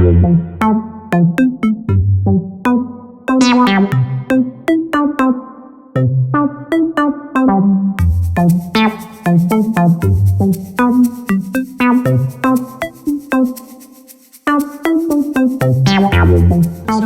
So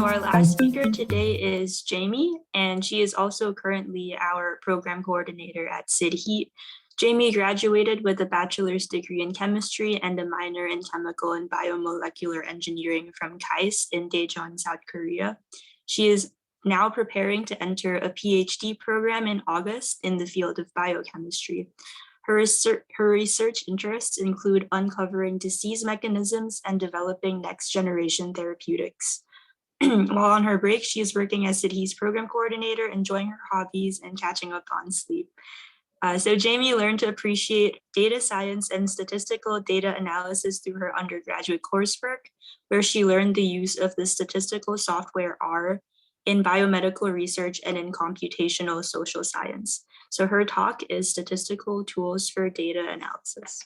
our last speaker today is Jamie, and she is also currently our program coordinator at SIDHI. Jamie graduated with a bachelor's degree in chemistry and a minor in chemical and biomolecular engineering from KAIST in Daejeon, South Korea. She is now preparing to enter a PhD program in August in the field of biochemistry. Her research interests include uncovering disease mechanisms and developing next-generation therapeutics. While on her break, she is working as SIDHI's program coordinator, enjoying her hobbies, and catching up on sleep. So Jamie learned to appreciate data science and statistical data analysis through her undergraduate coursework, where she learned the use of the statistical software R in biomedical research and in computational social science. So her talk is Statistical Tools for Data Analysis.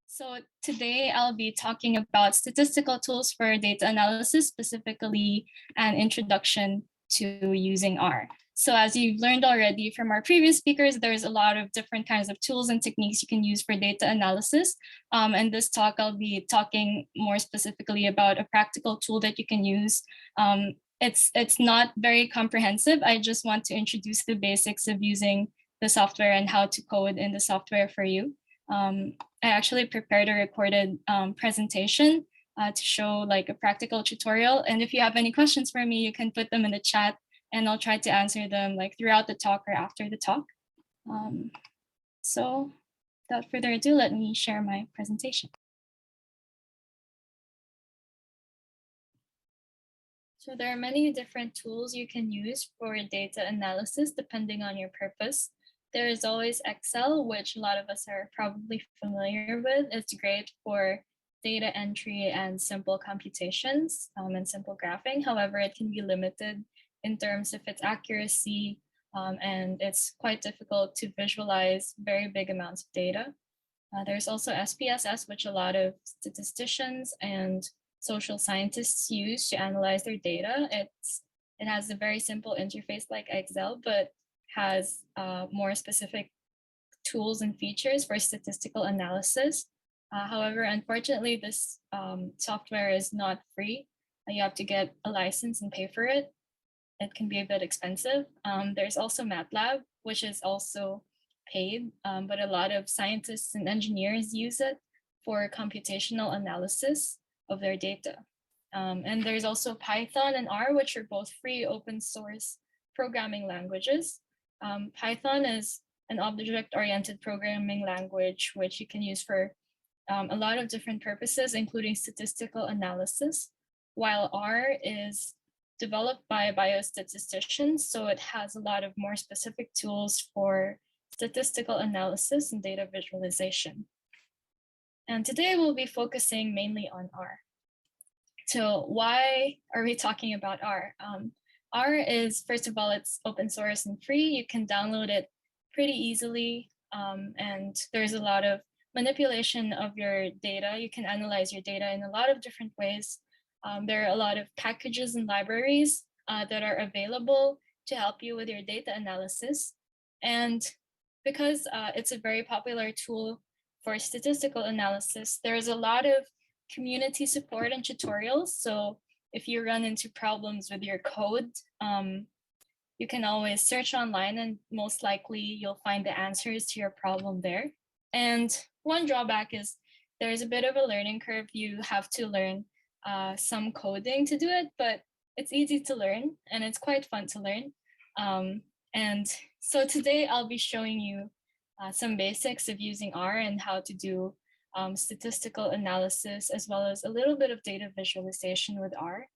So today I'll be talking about statistical tools for data analysis, specifically an introduction to using R. So as you've learned already from our previous speakers, there's a lot of different kinds of tools and techniques you can use for data analysis. And this talk, I'll be talking more specifically about a practical tool that you can use. It's not very comprehensive. I just want to introduce the basics of using the software and how to code in the software for you. I actually prepared a recorded presentation to show like a practical tutorial. And if you have any questions for me, you can put them in the chat and I'll try to answer them like throughout the talk or after the talk. So without further ado, let me share my presentation. So there are many different tools you can use for data analysis depending on your purpose. There is always Excel, which a lot of us are probably familiar with. It's great for data entry and simple computations and simple graphing. However, it can be limited in terms of its accuracy, and it's quite difficult to visualize very big amounts of data. There's also SPSS, which a lot of statisticians and social scientists use to analyze their data. It has a very simple interface like Excel, but has more specific tools and features for statistical analysis. However, unfortunately, this software is not free. You have to get a license and pay for it. It can be a bit expensive. There's also MATLAB, which is also paid, but a lot of scientists and engineers use it for computational analysis of their data. And there's also Python and R, which are both free open source programming languages. Python is an object-oriented programming language, which you can use for a lot of different purposes, including statistical analysis, while R is developed by biostatisticians, so it has a lot of more specific tools for statistical analysis and data visualization. And today we'll be focusing mainly on R. So why are we talking about R? R is, first of all, it's open source and free. You can download it pretty easily. And there's a lot of manipulation of your data. You can analyze your data in a lot of different ways. There are a lot of packages and libraries that are available to help you with your data analysis. And because it's a very popular tool for statistical analysis, there's a lot of community support and tutorials. So if you run into problems with your code, you can always search online and most likely you'll find the answers to your problem there. And one drawback is there's a bit of a learning curve. You have to learn some coding to do it, but it's easy to learn and it's quite fun to learn. And so today I'll be showing you some basics of using R and how to do statistical analysis, as well as a little bit of data visualization with R.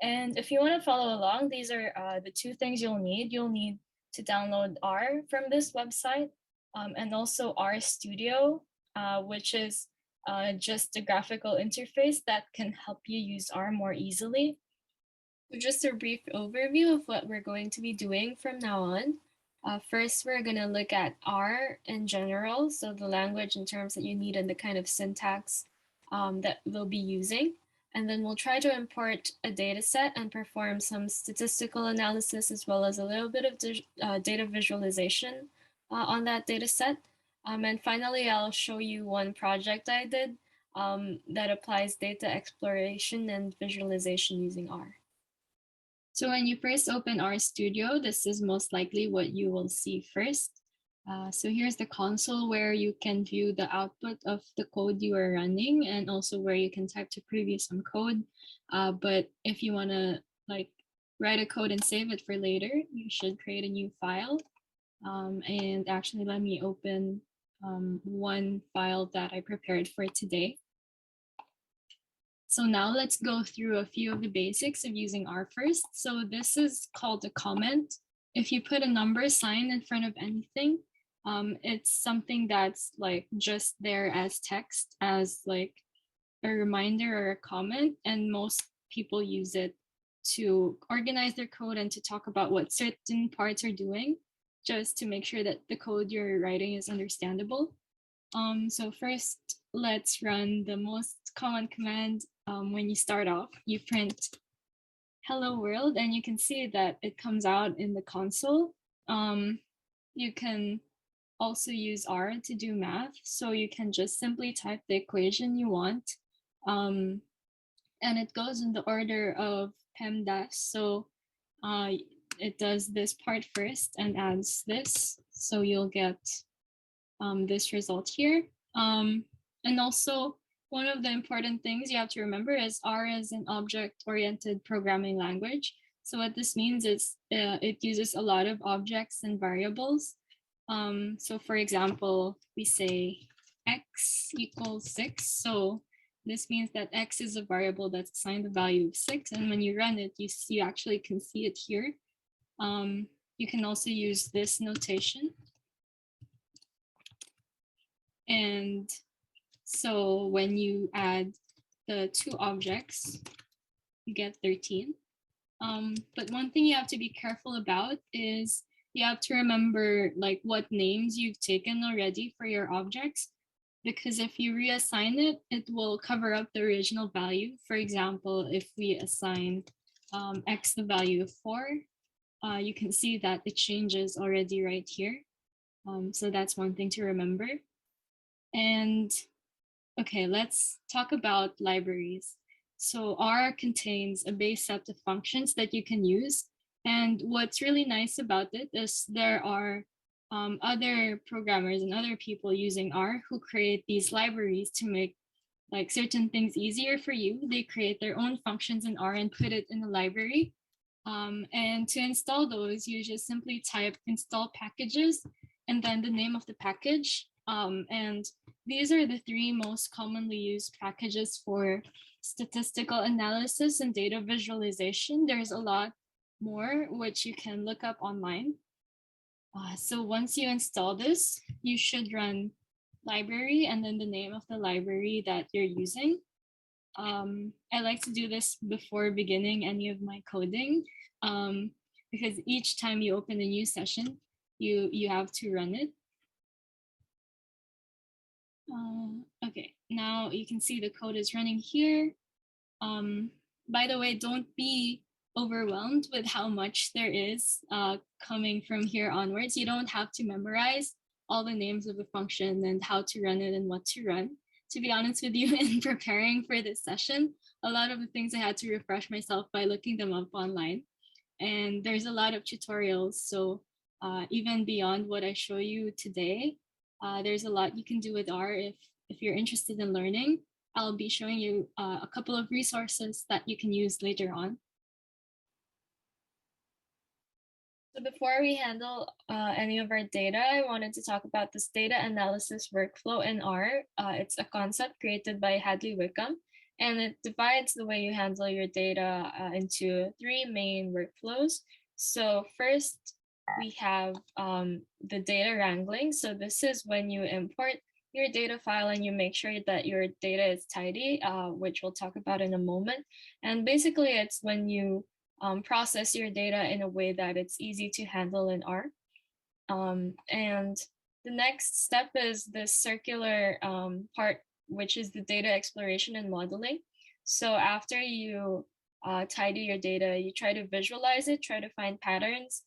And if you want to follow along, these are the two things you'll need. You'll need to download R from this website and also R Studio, which is just a graphical interface that can help you use R more easily. So just a brief overview of what we're going to be doing from now on. First, we're going to look at R in general, so the language in terms that you need and the kind of syntax that we'll be using. And then we'll try to import a data set and perform some statistical analysis as well as a little bit of data visualization on that data set. And finally, I'll show you one project I did that applies data exploration and visualization using R. So when you first open RStudio, this is most likely what you will see first. So here's the console where you can view the output of the code you are running and also where you can type to preview some code. But if you want to write a code and save it for later, you should create a new file. And actually, let me open one file that I prepared for today. So now let's go through a few of the basics of using R first. So this is called a comment. If you put a number sign in front of anything, it's something that's just there as text, as a reminder or a comment, and most people use it to organize their code and to talk about what certain parts are doing, just to make sure that the code you're writing is understandable. So first, let's run the most common command. When you start off, you print hello world, and you can see that it comes out in the console. You can also use R to do math. So you can just simply type the equation you want. And it goes in the order of PEMDAS. So it does this part first and adds this. So you'll get this result here. And also, one of the important things you have to remember is R is an object-oriented programming language. So what this means is it uses a lot of objects and variables. So for example, we say x equals 6. So this means that x is a variable that's assigned the value of 6. And when you run it, you actually can see it here. You can also use this notation. And so when you add the two objects, you get 13. But one thing you have to be careful about is you have to remember what names you've taken already for your objects, because if you reassign it, it will cover up the original value. For example, if we assign x the value of 4, you can see that it changes already right here. So that's one thing to remember. And okay, let's talk about libraries. So R contains a base set of functions that you can use. And what's really nice about it is there are other programmers and other people using R who create these libraries to make certain things easier for you. They create their own functions in R and put it in the library. And to install those, you just simply type install packages and then the name of the package. And these are the 3 most commonly used packages for statistical analysis and data visualization. There's a lot more which you can look up online. So once you install this, you should run library and then the name of the library that you're using. I like to do this before beginning any of my coding, because each time you open a new session, you have to run it. Okay, now you can see the code is running here. By the way, don't be overwhelmed with how much there is coming from here onwards. You don't have to memorize all the names of the function and how to run it and what to run. To be honest with you, in preparing for this session, a lot of the things I had to refresh myself by looking them up online. And there's a lot of tutorials. So even beyond what I show you today, there's a lot you can do with R if you're interested in learning. I'll be showing you a couple of resources that you can use later on. So before we handle any of our data, I wanted to talk about this data analysis workflow in R. It's a concept created by Hadley Wickham, and it divides the way you handle your data into 3 main workflows. So first, we have the data wrangling. So this is when you import your data file and you make sure that your data is tidy, which we'll talk about in a moment. And basically, it's when you process your data in a way that it's easy to handle in R. And the next step is the circular part, which is the data exploration and modeling. So after you tidy your data, you try to visualize it, try to find patterns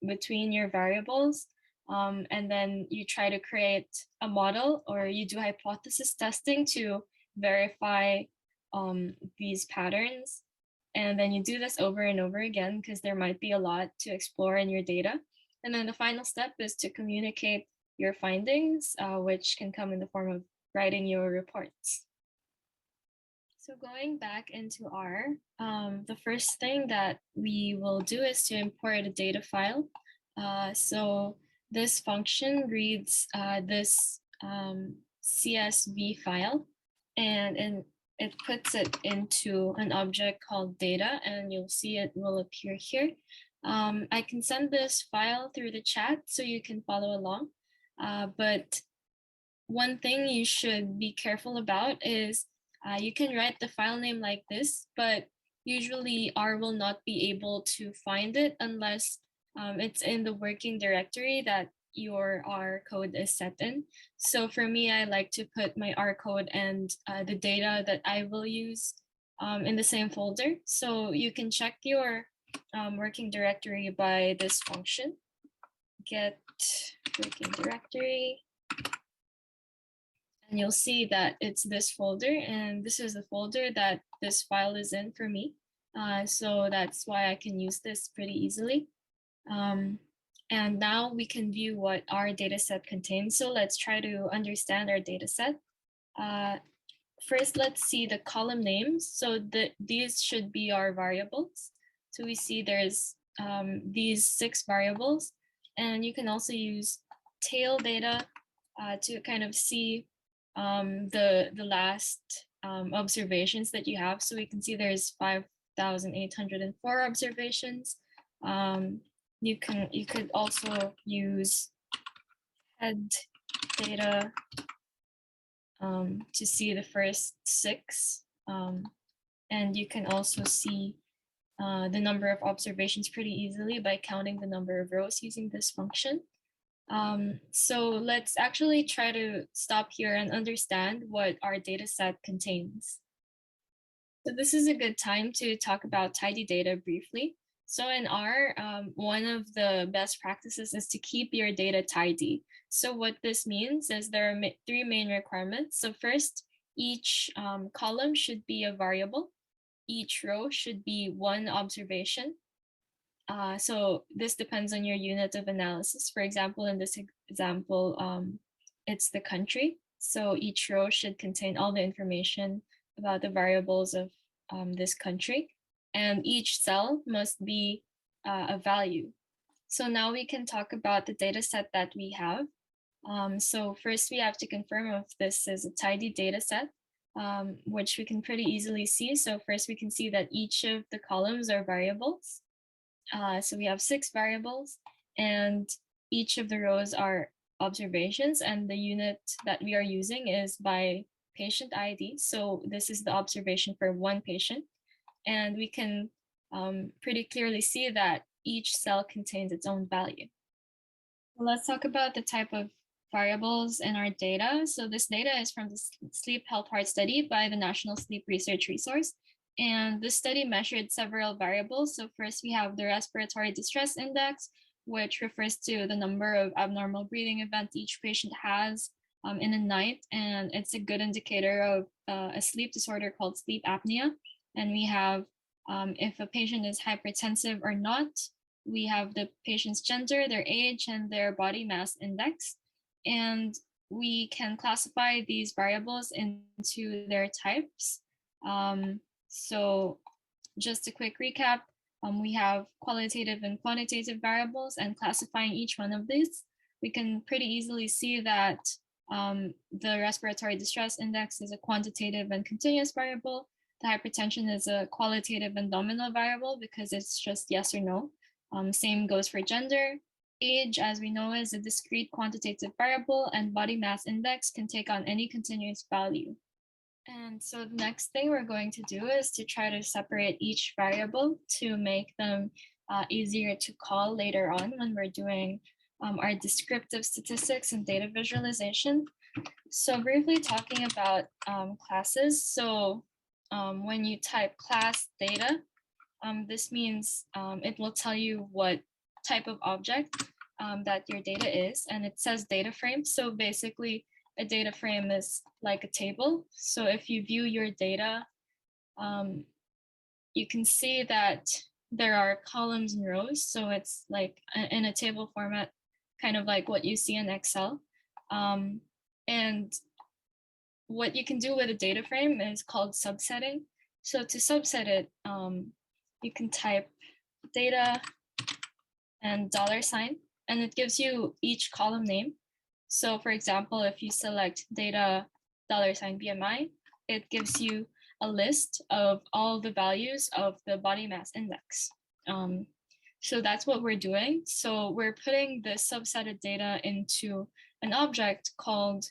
between your variables, and then you try to create a model, or you do hypothesis testing to verify these patterns. And then you do this over and over again because there might be a lot to explore in your data. And then the final step is to communicate your findings, which can come in the form of writing your reports. So going back into R, the first thing that we will do is to import a data file. So this function reads this CSV file, and it puts it into an object called data, and you'll see it will appear here. I can send this file through the chat so you can follow along. But one thing you should be careful about is you can write the file name like this, but usually R will not be able to find it unless it's in the working directory that your R code is set in. So for me, I like to put my R code and the data that I will use in the same folder. So you can check your working directory by this function, get working directory. And you'll see that it's this folder, and this is the folder that this file is in for me. So that's why I can use this pretty easily. And now we can view what our dataset contains. So let's try to understand our dataset. First, let's see the column names. So these should be our variables. So we see there's these 6 variables, and you can also use tail data to kind of see the last observations that you have. So we can see there's 5,804 observations. You could also use head data to see the first 6, and you can also see the number of observations pretty easily by counting the number of rows using this function. So let's actually try to stop here and understand what our data set contains. So this is a good time to talk about tidy data briefly. So in R, one of the best practices is to keep your data tidy. So what this means is there are 3 main requirements. So first, each column should be a variable. Each row should be 1 observation. So this depends on your unit of analysis. For example, in this example, it's the country. So each row should contain all the information about the variables of this country. And each cell must be a value. So now we can talk about the data set that we have. So first we have to confirm if this is a tidy data set, which we can pretty easily see. So first we can see that each of the columns are variables. So we have 6 variables, and each of the rows are observations, and the unit that we are using is by patient ID. So this is the observation for 1 patient. And we can pretty clearly see that each cell contains its own value. Let's talk about the type of variables in our data. So this data is from the Sleep Health Heart Study by the National Sleep Research Resource. And this study measured several variables. So first we have the respiratory distress index, which refers to the number of abnormal breathing events each patient has in a night. And it's a good indicator of a sleep disorder called sleep apnea. And we have, if a patient is hypertensive or not, we have the patient's gender, their age, and their body mass index. And we can classify these variables into their types. So just a quick recap, we have qualitative and quantitative variables, and classifying each one of these, we can pretty easily see that the respiratory distress index is a quantitative and continuous variable. The hypertension is a qualitative and nominal variable because it's just yes or no. Same goes for gender. Age, as we know, is a discrete quantitative variable, and body mass index can take on any continuous value. And so the next thing we're going to do is to try to separate each variable to make them easier to call later on when we're doing our descriptive statistics and data visualization. So briefly talking about classes. So when you type class data, this means it will tell you what type of object that your data is, and it says data frame. So basically, a data frame is like a table. So if you view your data, you can see that there are columns and rows. So it's like in a table format, kind of like what you see in Excel. And what you can do with a data frame is called subsetting. So to subset it, you can type data and $, and it gives you each column name. So for example, if you select data $BMI, it gives you a list of all the values of the body mass index. So that's what we're doing. So we're putting the subsetted data into an object called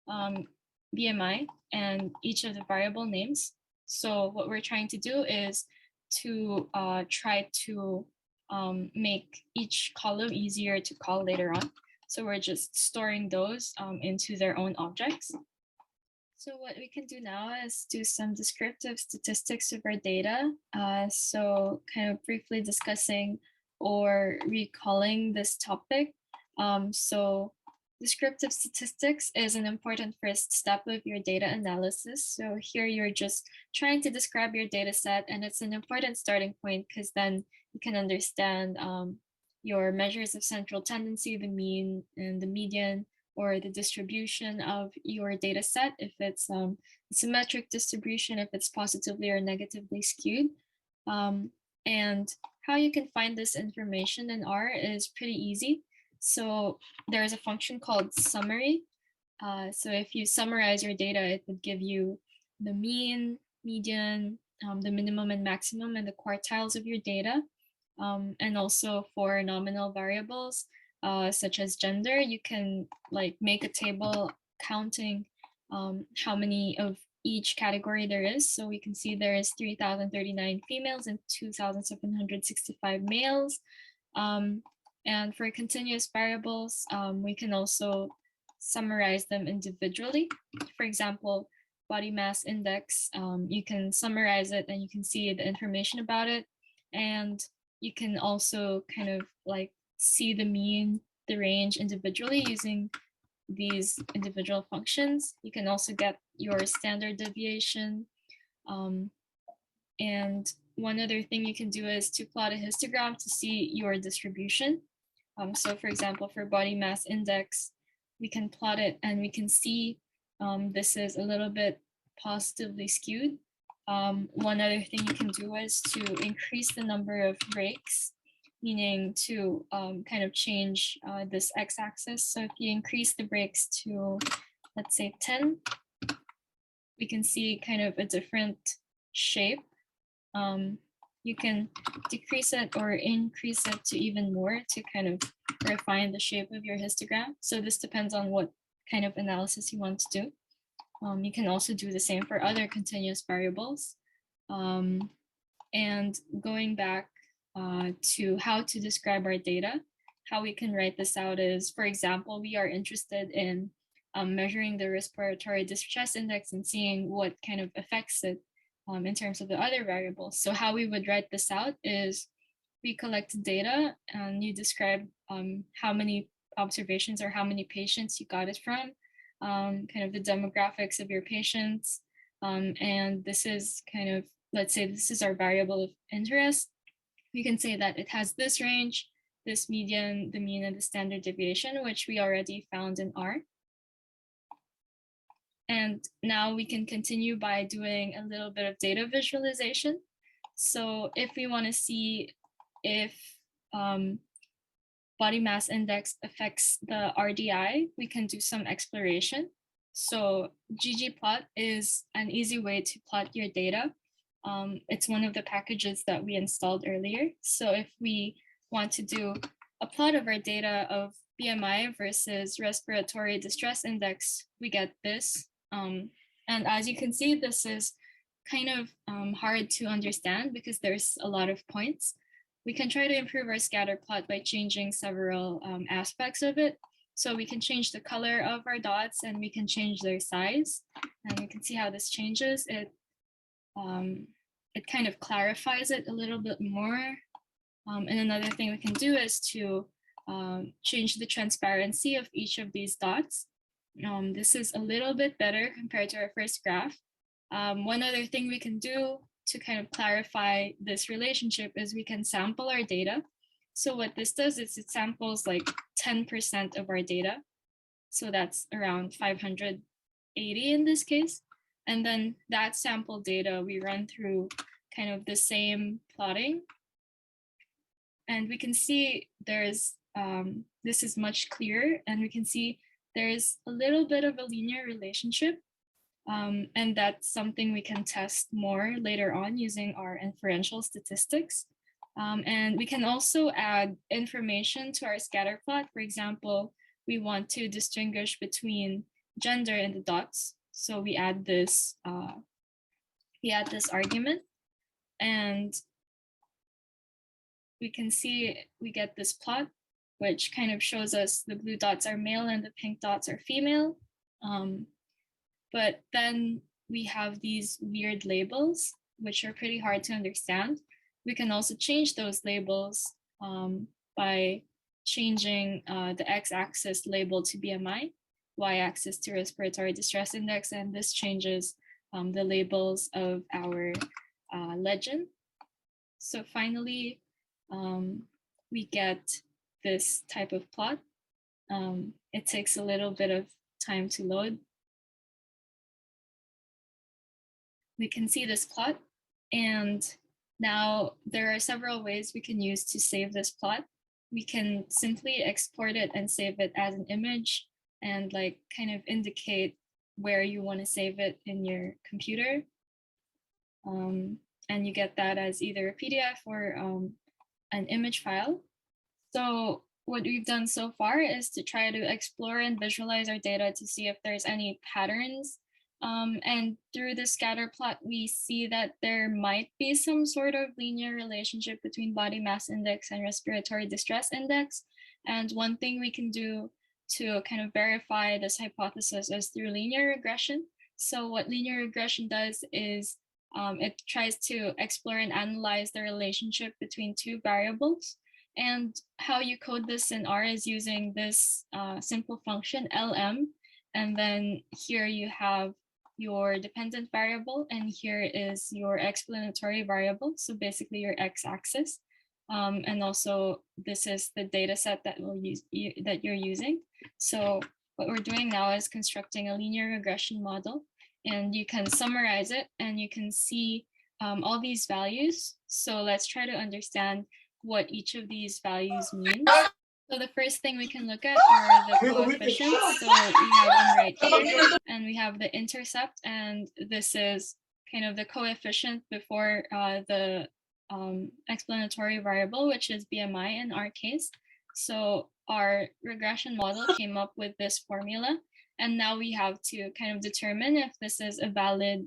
BMI and each of the variable names. So what we're trying to do is to try to make each column easier to call later on. So we're just storing those into their own objects. So what we can do now is do some descriptive statistics of our data. So kind of briefly discussing or recalling this topic. So descriptive statistics is an important first step of your data analysis. So here you're just trying to describe your data set, and it's an important starting point because then you can understand your measures of central tendency, the mean and the median, or the distribution of your data set, if it's a symmetric distribution, if it's positively or negatively skewed. And how you can find this information in R is pretty easy. So there's a function called summary. So if you summarize your data, it would give you the mean, median, the minimum and maximum, and the quartiles of your data. And also for nominal variables, such as gender, you can like make a table counting how many of each category there is. So we can see there is 3,039 females and 2,765 males. And for continuous variables, we can also summarize them individually. For example, body mass index, you can summarize it and you can see the information about it. And you can also kind of like see the mean, the range individually using these individual functions. You can also get your standard deviation. And one other thing you can do is to plot a histogram to see your distribution. So for example, for body mass index, we can plot it and we can see this is a little bit positively skewed. One other thing you can do is to increase the number of breaks, meaning to kind of change this x-axis. So if you increase the breaks to, let's say 10, we can see kind of a different shape. You can decrease it or increase it to even more to kind of refine the shape of your histogram. So this depends on what kind of analysis you want to do. You can also do the same for other continuous variables. And going back to how to describe our data, how we can write this out is, for example, we are interested in measuring the respiratory distress index and seeing what kind of affects it in terms of the other variables. So how we would write this out is we collect data and you describe how many observations or how many patients you got it from, kind of the demographics of your patients. And this is kind of, let's say this is our variable of interest. We can say that it has this range, this median, the mean, and the standard deviation, which we already found in R. And now we can continue by doing a little bit of data visualization. So if we want to see if body mass index affects the RDI, we can do some exploration. So Ggplot is an easy way to plot your data. It's one of the packages that we installed earlier. So if we want to do a plot of our data of BMI versus respiratory distress index, we get this. And as you can see, this is kind of hard to understand because there's a lot of points. We can try to improve our scatter plot by changing several aspects of it. So we can change the color of our dots and we can change their size. And you can see how this changes. It it kind of clarifies it a little bit more. And another thing we can do is to change the transparency of each of these dots. This is a little bit better compared to our first graph. One other thing we can do to kind of clarify this relationship is we can sample our data. So what this does is it samples like 10% of our data. So that's around 580 in this case. And then that sample data we run through kind of the same plotting. And we can see there's, this is much clearer, and we can see there's a little bit of a linear relationship. And that's something we can test more later on using our inferential statistics. And we can also add information to our scatter plot. For example, we want to distinguish between gender in the dots. So we add this argument, and we can see we get this plot, which kind of shows us the blue dots are male and the pink dots are female. But then we have these weird labels, which are pretty hard to understand. We can also change those labels by changing the x-axis label to BMI, y-axis to respiratory distress index, and this changes the labels of our legend. So finally, we get this type of plot. It takes a little bit of time to load. We can see this plot, and now there are several ways we can use to save this plot. We can simply export it and save it as an image and like kind of indicate where you want to save it in your computer. And you get that as either a PDF or an image file. So what we've done so far is to try to explore and visualize our data to see if there's any patterns. And through the scatter plot, we see that there might be some sort of linear relationship between body mass index and respiratory distress index. And one thing we can do to kind of verify this hypothesis is through linear regression. So what linear regression does is it tries to explore and analyze the relationship between two variables. And how you code this in R is using this simple function LM. And then here you have your dependent variable, and here is your explanatory variable. So basically your x-axis. And also this is the data set that that you're using. So what we're doing now is constructing a linear regression model, and you can summarize it and you can see all these values. So let's try to understand what each of these values mean. So the first thing we can look at are the coefficients. So we have them right here, and we have the intercept, and this is kind of the coefficient before the explanatory variable, which is BMI in our case. So our regression model came up with this formula, and now we have to kind of determine if this is a valid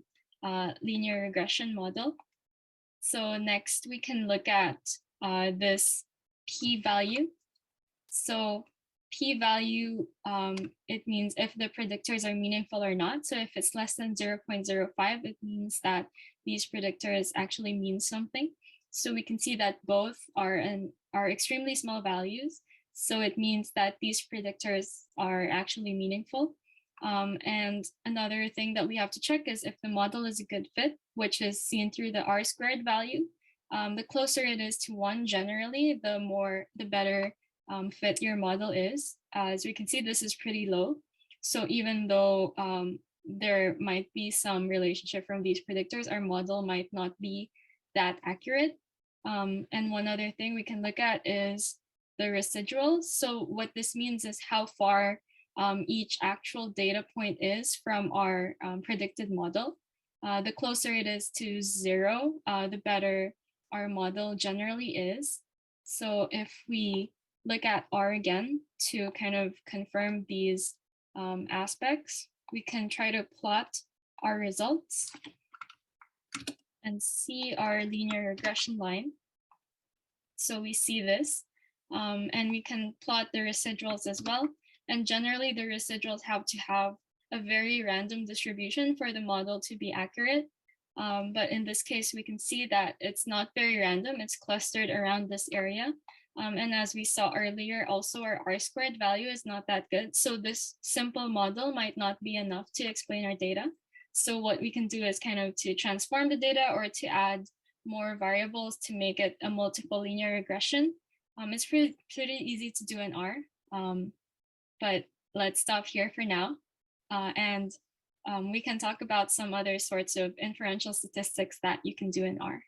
linear regression model. So next we can look at this p-value. So p-value, it means if the predictors are meaningful or not. So if it's less than 0.05, it means that these predictors actually mean something. So we can see that both are extremely small values. So it means that these predictors are actually meaningful. And another thing that we have to check is if the model is a good fit, which is seen through the R-squared value. The closer it is to 1 generally, the better fit your model is. As we can see, this is pretty low. So even though there might be some relationship from these predictors, our model might not be that accurate. And one other thing we can look at is the residuals. So what this means is how far each actual data point is from our predicted model. The closer it is to 0, the better our model generally is. So if we look at R again to kind of confirm these aspects, we can try to plot our results and see our linear regression line. So we see this, and we can plot the residuals as well. And generally the residuals have to have a very random distribution for the model to be accurate. But in this case, we can see that it's not very random. It's clustered around this area. And as we saw earlier, also our R-squared value is not that good. So this simple model might not be enough to explain our data. So what we can do is kind of to transform the data or to add more variables to make it a multiple linear regression. It's pretty easy to do in R, but let's stop here for now. And we can talk about some other sorts of inferential statistics that you can do in R.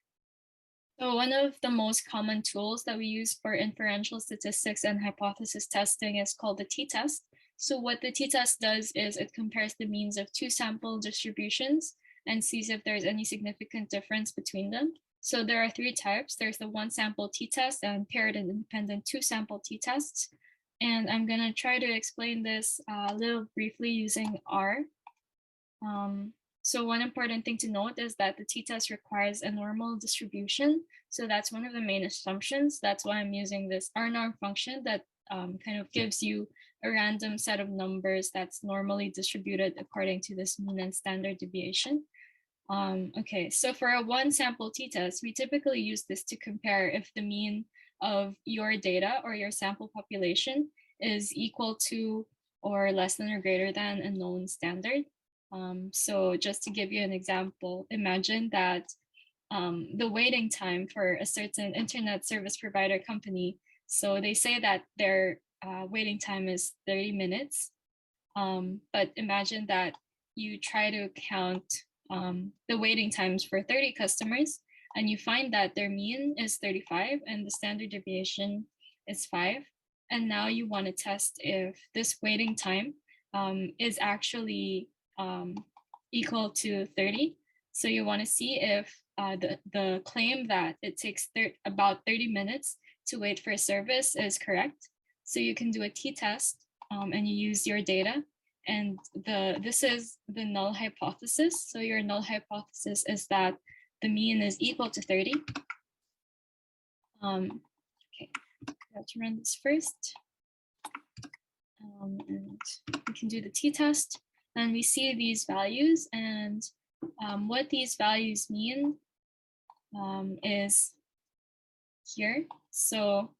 So one of the most common tools that we use for inferential statistics and hypothesis testing is called the t-test. So what the t-test does is it compares the means of two sample distributions and sees if there's any significant difference between them. So there are three types. There's the one sample t-test and paired and independent two sample t-tests. And I'm gonna try to explain this a little briefly using R. So one important thing to note is that the t-test requires a normal distribution. So that's one of the main assumptions. That's why I'm using this R-norm function that kind of gives you a random set of numbers that's normally distributed according to this mean and standard deviation. Okay, so for a one sample t-test, we typically use this to compare if the mean of your data or your sample population is equal to or less than or greater than a known standard. So just to give you an example, imagine that the waiting time for a certain internet service provider company, so they say that their waiting time is 30 minutes, but imagine that you try to count the waiting times for 30 customers, and you find that their mean is 35 and the standard deviation is 5. And now you want to test if this waiting time is actually equal to 30. So you want to see if the claim that it takes about 30 minutes to wait for a service is correct. So you can do a t-test and you use your data. And this is the null hypothesis. So your null hypothesis is that the mean is equal to 30. Okay, let's run this first. And we can do the t-test. And we see these values, and what these values mean is here. So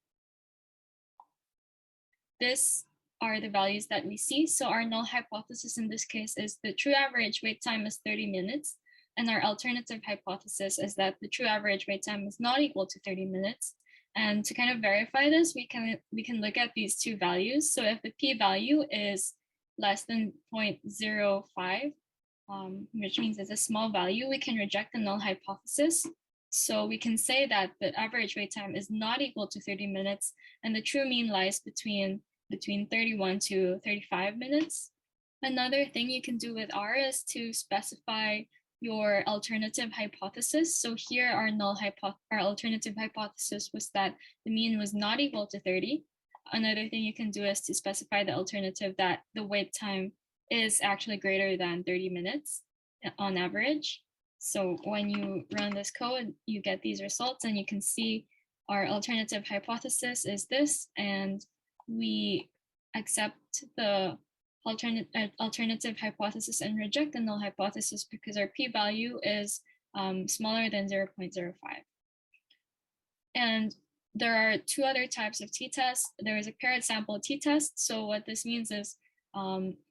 this are the values that we see. So our null hypothesis in this case is the true average wait time is 30 minutes. And our alternative hypothesis is that the true average wait time is not equal to 30 minutes. And to kind of verify this, we can look at these two values. So if the p-value is less than 0.05, which means it's a small value, we can reject the null hypothesis. So we can say that the average wait time is not equal to 30 minutes, and the true mean lies between 31 to 35 minutes. Another thing you can do with R is to specify your alternative hypothesis. So here our alternative hypothesis was that the mean was not equal to 30. Another thing you can do is to specify the alternative that the wait time is actually greater than 30 minutes on average. So when you run this code, you get these results, and you can see our alternative hypothesis is this, and we accept the alternative hypothesis and reject the null hypothesis because our p-value is smaller than 0.05. And there are two other types of t-tests. There is a paired sample t-test. So what this means is,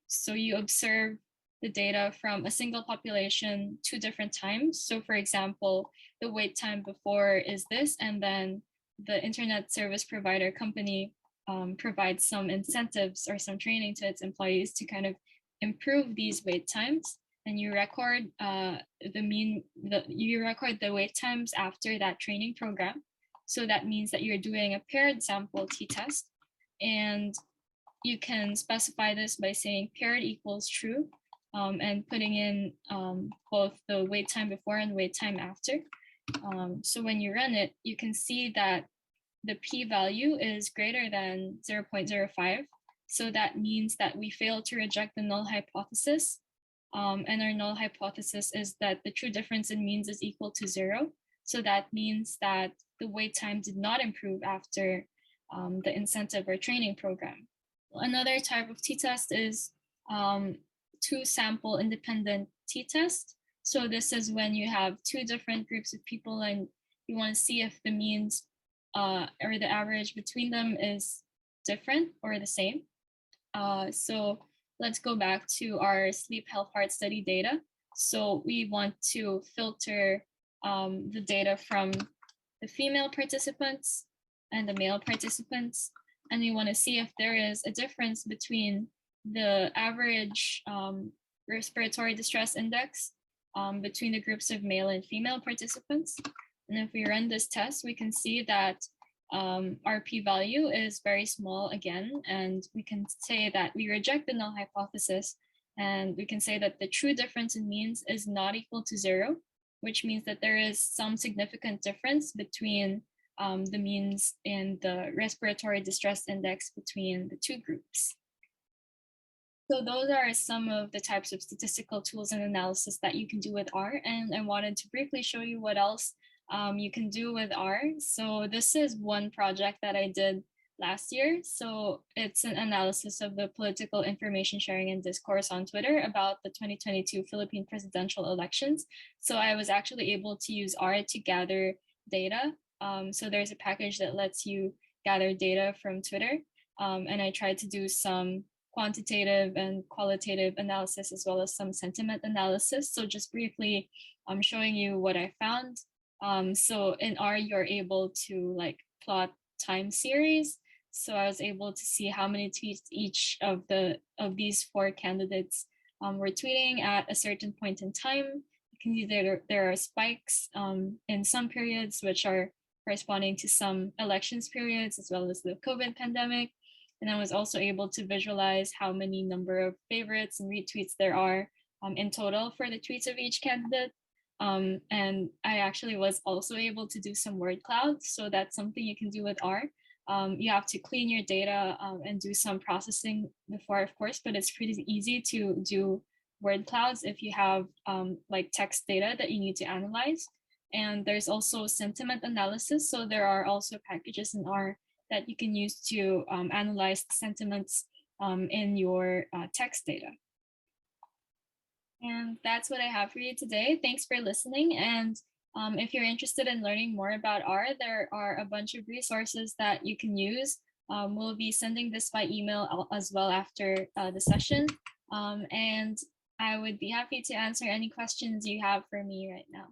so you observe the data from a single population 2 different times. So for example, the wait time before is this, and then the internet service provider company provides some incentives or some training to its employees to kind of improve these wait times. And you record you record the wait times after that training program. So that means that you're doing a paired sample t-test, and you can specify this by saying paired equals true and putting in both the wait time before and wait time after. So when you run it, you can see that the p-value is greater than 0.05. So that means that we fail to reject the null hypothesis. And our null hypothesis is that the true difference in means is equal to 0. So that means that the wait time did not improve after the incentive or training program. Another type of t-test is 2 sample independent t-test. So this is when you have two different groups of people and you want to see if the means or the average between them is different or the same. So let's go back to our sleep health heart study data. So we want to filter the data from the female participants and the male participants. And we want to see if there is a difference between the average respiratory distress index between the groups of male and female participants. And if we run this test, we can see that our p-value is very small again, and we can say that we reject the null hypothesis, and we can say that the true difference in means is not equal to 0, which means that there is some significant difference between the means and the respiratory distress index between the two groups. So those are some of the types of statistical tools and analysis that you can do with R, and I wanted to briefly show you what else you can do with R. So this is one project that I did last year. So it's an analysis of the political information sharing and discourse on Twitter about the 2022 Philippine presidential elections. So I was actually able to use R to gather data. So there's a package that lets you gather data from Twitter. And I tried to do some quantitative and qualitative analysis as well as some sentiment analysis. So just briefly, I'm showing you what I found. So in R, you're able to like plot time series. So I was able to see how many tweets each of these 4 candidates were tweeting at a certain point in time. You can see there are spikes in some periods which are corresponding to some elections periods as well as the COVID pandemic. And I was also able to visualize how many number of favorites and retweets there are in total for the tweets of each candidate. And I actually was also able to do some word clouds. So that's something you can do with R. You have to clean your data and do some processing before, of course, but it's pretty easy to do word clouds if you have like text data that you need to analyze. And there's also sentiment analysis. So there are also packages in R that you can use to analyze the sentiments in your text data. And that's what I have for you today. Thanks for listening. And if you're interested in learning more about R, there are a bunch of resources that you can use. We'll be sending this by email as well after the session. And I would be happy to answer any questions you have for me right now.